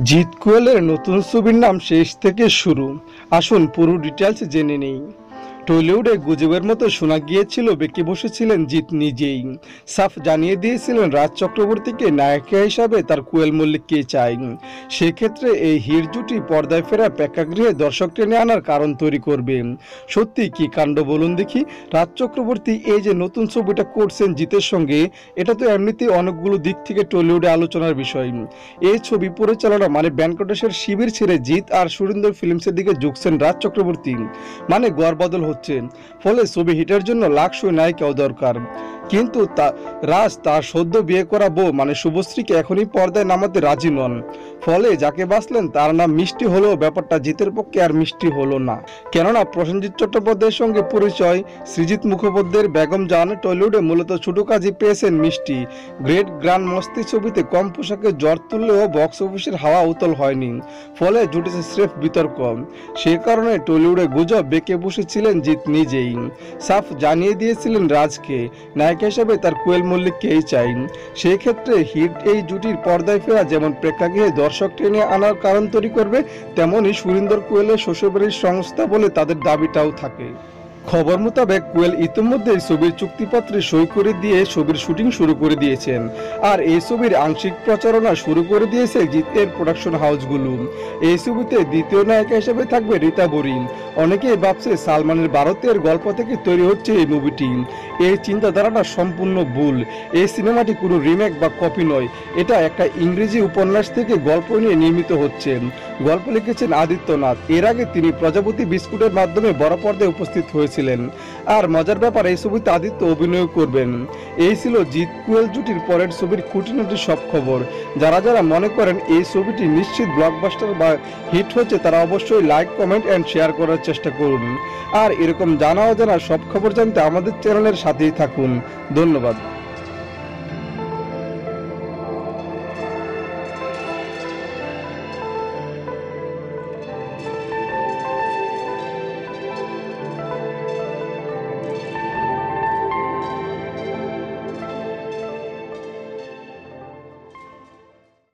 জিৎ কোয়েলের নতুন ছবির নাম শেষ থেকে শুরু। আসুন পুরো ডিটেলস জেনে নেই। টলিউডে গুজবের মতো শোনা গিয়েছিল বেঁকে বসেছিলেন জিৎ নিজেই। সাফ জানিয়ে দিয়েছিলেন রাজ চক্রবর্তীকে নায়িকা হিসাবে তার কোয়েল মল্লিককে চাই। সেক্ষেত্রে এই হিট জুটি পর্দায় ফেরা প্রেক্ষাগৃহে দর্শক টেনে আনার কারণ তৈরি করবে। সত্যি কি কাণ্ড বলুন দেখি। রাজ চক্রবর্তী এই যে নতুন ছবিটা করছেন জিতের সঙ্গে, এটা তো এমনিতেই অনেকগুলো দিক থেকে টলিউডে আলোচনার বিষয়। এই ছবি পরিচালনা মানে ব্যানকটেশের শিবির ছেড়ে জিৎ আর সুরিন্দর ফিল্মসের দিকে ঝুঁকছেন রাজ চক্রবর্তী। মানে গড়বদল হচ্ছে, ফলে ছবি হিটের জন্য লাখশো নায়িকাও দরকার। কিন্তু রাজ তার সদ্য বিয়ে করা বউ মানে শুভশ্রীকে এখনই পর্দায় নামাতে রাজি নন। ফলে যাকে বাঁচলেন তার নাম মিষ্টি হলেও ব্যাপারটা জিতের পক্ষে আর মিষ্টি হলো না। কেননা প্রসেনজিৎ চট্টোপাধ্যায়ের সঙ্গে পরিচয়, সৃজিত মুখোপাধ্যায়ের বেগম জান টলিউডে মূলত ছোট কাজই পেয়েছেন মিষ্টি। গ্রেট গ্র্যান্ড মস্তি ছবিতে কম পোশাকে জ্বর তুললেও বক্স অফিসের হাওয়া উতল হয়নি। ফলে জুটেছে স্রেফ বিতর্ক। সে কারণে টলিউডে গুজব বেঁকে বসেছিলেন জিৎ নিজেই। সাফ জানিয়ে দিয়েছিলেন রাজকে নায়িকা হিসেবে তার কোয়েল মল্লিককেই চাই। সেই ক্ষেত্রে হিট এই জুটির পর্দায় ফেরা যেমন প্রেক্ষাগৃহে দর্শক টেনে আনার কারণ তৈরি করবে, তেমনই সুরিন্দর কোয়েলের শ্বশুরবাড়ির সংস্থা বলে তাদের দাবিটাও থাকে। খবর মোতাবেক কোয়েল ইতিমধ্যে ছবির চুক্তিপত্রে সই করে দিয়ে ছবির শুটিং শুরু করে দিয়েছেন। আর এই ছবির আংশিক প্রচারণা শুরু করে দিয়েছে জিতের প্রোডাকশন হাউসগুলো। এই ছবিতে দ্বিতীয় নায়িকা হিসেবে থাকবে রীতা বরি। অনেকেই ভাবছে সালমানের ভারতের গল্প থেকে তৈরি হচ্ছে এই মুভিটি। এই চিন্তাধারাটা সম্পূর্ণ ভুল। এই সিনেমাটি কোনো রিমেক বা কপি নয়, এটা একটা ইংরেজি উপন্যাস থেকে গল্প নিয়ে নির্মিত হচ্ছে। গল্প লিখেছেন আদিত্যনাথ। এর আগে তিনি প্রজাপতি বিস্কুটের মাধ্যমে বড় পর্দায় উপস্থিত হয়েছিলেন। আর মজার ব্যাপার, এই ছবিতে আদিত্য অভিনয় করবেন। এই ছিল জিৎ কোয়েল জুটির পরের ছবির খুঁটিনাটি সব খবর। যারা যারা মনে করেন এই ছবিটি নিশ্চিত ব্লকবাস্টার বা হিট হচ্ছে, তারা অবশ্যই লাইক, কমেন্ট এন্ড শেয়ার করার চেষ্টা করুন। আর এরকম জানা অজানা সব খবর জানতে আমাদের চ্যানেলের সাথেই থাকুন। ধন্যবাদ।